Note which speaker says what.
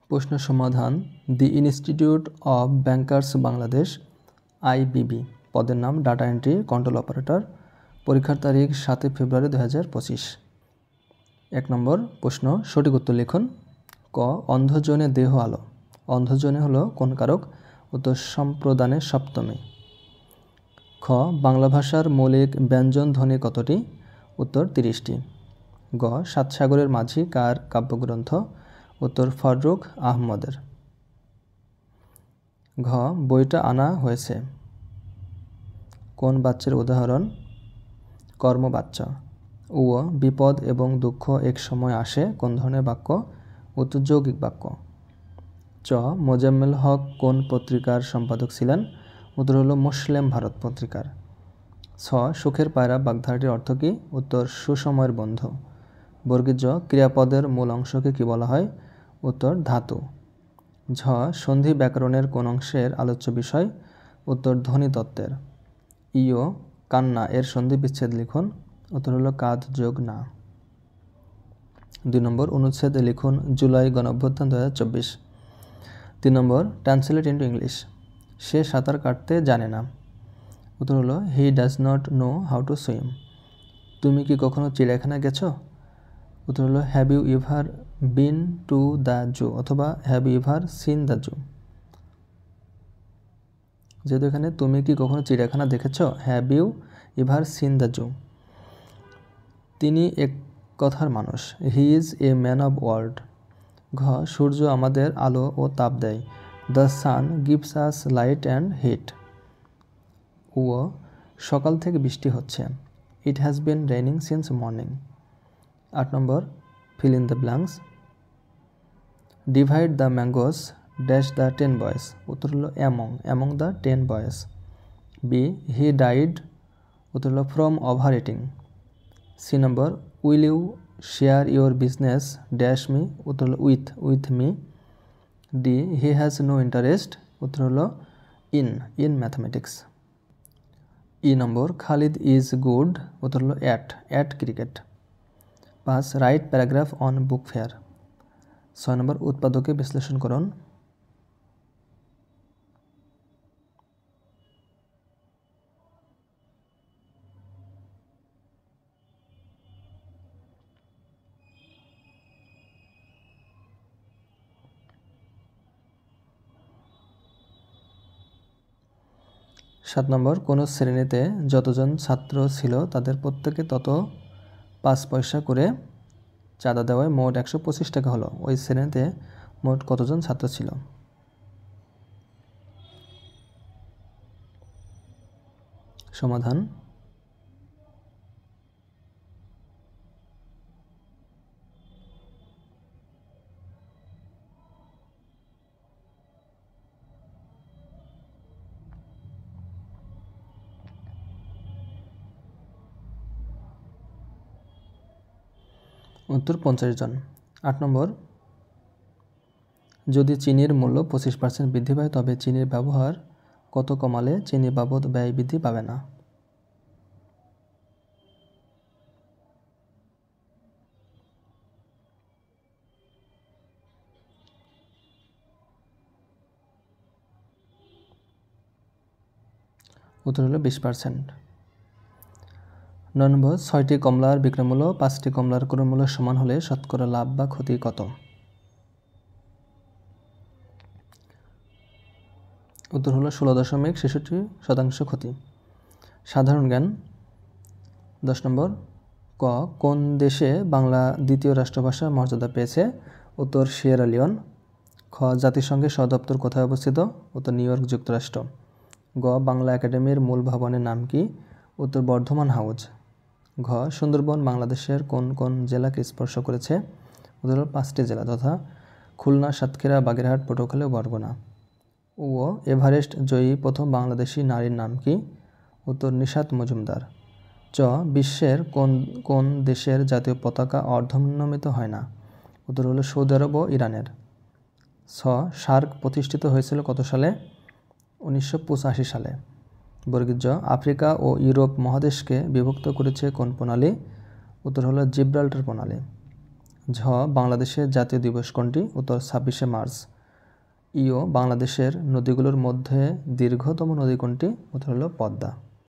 Speaker 1: প্রশ্ন সমাধান। দি institute of bankers Bangladesh IBB পদের নাম ডাটা এন্ট্রি কন্ট্রোল অপারেটর। পরীক্ষার তারিখ 7 ফেব্রুয়ারি 2025। 1 নম্বর প্রশ্ন, সঠিক উত্তর লিখুন। ক, অন্ধজনে দেহ আলো। অন্ধজনে হলো কোন কারক? উত্তর সম্প্রদানের সপ্তমী। খ, বাংলা ভাষার মৌলিক ব্যঞ্জন ধ্বনি কতটি? উত্তর 30টি। গ, সাত সাগরের মাঝি কার কাব্যগ্রন্থ? উত্তর ফররুখ আহমদের। ঘ, বইটা আনা হয়েছে কোন বাচ্যের উদাহরণ? কর্মবাচ্য। উ, বিপদ এবং দুঃখ এক সময় আসে কোন ধরনের বাক্য? উত্তর যৌগিক বাক্য। চ, মোজাম্মেল হক কোন পত্রিকার সম্পাদক ছিলেন? উত্তর হলো মুসলিম ভারত পত্রিকার। ছ, সুখের পায়রা বাগধারাটির অর্থ কী? উত্তর সুসময়ের বন্ধু। বর্গীয় জ, ক্রিয়াপদের মূল অংশকে কী বলা হয়? উত্তর ধাতু। ঝ, সন্ধি ব্যাকরণের কোন অংশের আলোচ্য বিষয়? উত্তর ধ্বনিতত্ত্বের। ইয়, কান্না এর সন্ধি বিচ্ছেদ লিখুন। উত্তর হলো কাদ যোগ না। 2 নম্বর অনুচ্ছেদে লিখুন জুলাই গণঅভ্যুত্থান 2024। 3 নম্বর ট্রান্সলেট ইন্টু ইংলিশ। সে সাঁতার কাটতে জানে না। উত্তর হলো he does not know how to swim. তুমি কি কখনো চিড়িয়াখানা গেছো? উত্তর হলো have you ever been to the zoo অথবা have you ever seen the zoo. যেহেতু এখানে তুমি কি কখনো চিড়িয়াখানা দেখেছো, have you ever seen the zoo. তিনি এক কথার মানুষ, he is a man of word. ঘ, সূর্য আমাদের আলো ও তাপ দেয়, the sun gives us light and heat. ও, সকাল থেকে বৃষ্টি হচ্ছে, it has been raining since morning. 8 number fill in the blanks. Divide the mangoes dash the 10 boys. উত্তর হলো among the 10 boys. B, he died. উত্তর হলো from over eating. C number will you share your business dash me. উত্তর হলো with me. D, he has no interest. উত্তর হলো in mathematics. E number Khalid is good. উত্তর হলো at cricket. 5, write paragraph on book fair. 6 নম্বর উৎপাদকে বিশ্লেষণ করুন। সাত নম্বর কোনো শ্রেণীতে যতজন ছাত্র ছিল তাদের প্রত্যেকে তত 5 পয়সা করে চাঁদা দেওয়ায় মোট 125 টাকা হলো। ওই শ্রেণীতে মোট কতজন ছাত্র ছিল? সমাধান। উত্তর 50 জন। 8 নম্বর যদি চিনির মূল্য 25% বৃদ্ধি পায় তবে চিনির ব্যবহার কত কমালে চিনি বাবদ ব্যয় বৃদ্ধি পাবে না? উত্তর হলো 20%। 9 নম্বর 6টি কমলার বিক্রয়মূল্য 5টি কমলার ক্রয়মূল্য সমান হলে শতকরা লাভ বা ক্ষতি কত? উত্তর হলো 16.66% ক্ষতি। সাধারণ জ্ঞান। 10 নম্বর ক, কোন দেশে বাংলা দ্বিতীয় রাষ্ট্রভাষার মর্যাদা পেয়েছে? উত্তর সিয়েরা লিওন। খ, জাতিসংঘের সদপ্তর কোথায় অবস্থিত? উত্তর নিউ ইয়র্ক, যুক্তরাষ্ট্র। গ, বাংলা একাডেমির মূল ভবনের নাম কি? উত্তর বর্ধমান হাউজ। ঘ, সুন্দরবন বাংলাদেশের কোন কোন জেলাকে স্পর্শ করেছে? উত্তর 5টি জেলা যথা খুলনা, সাতক্ষীরা, বাগেরহাট, পটুয়াখালী ও বরগুনা। ও, এভারেস্ট জয়ী প্রথম বাংলাদেশি নারীর নাম কি? উত্তর নিশাত মজুমদার। চ, বিশ্বের কোন কোন দেশের জাতীয় পতাকা অর্ধনমিত হয় না? উত্তর হলো সৌদি আরব ও ইরানের। ছ, সার্ক প্রতিষ্ঠিত হয়েছিল কত সালে? 1985 সালে। বর্গীয় জ, আফ্রিকা ও ইউরোপ মহাদেশকে বিভক্ত করেছে কোন প্রণালী? উত্তর হলো জিব্রাল্টার প্রণালী। ঝ বাংলাদেশের জাতীয় দিবস কোনটি? উত্তর 26শে মার্চ। ইও বাংলাদেশের নদীগুলোর মধ্যে দীর্ঘতম নদী কোনটি? উত্তর হলো পদ্মা।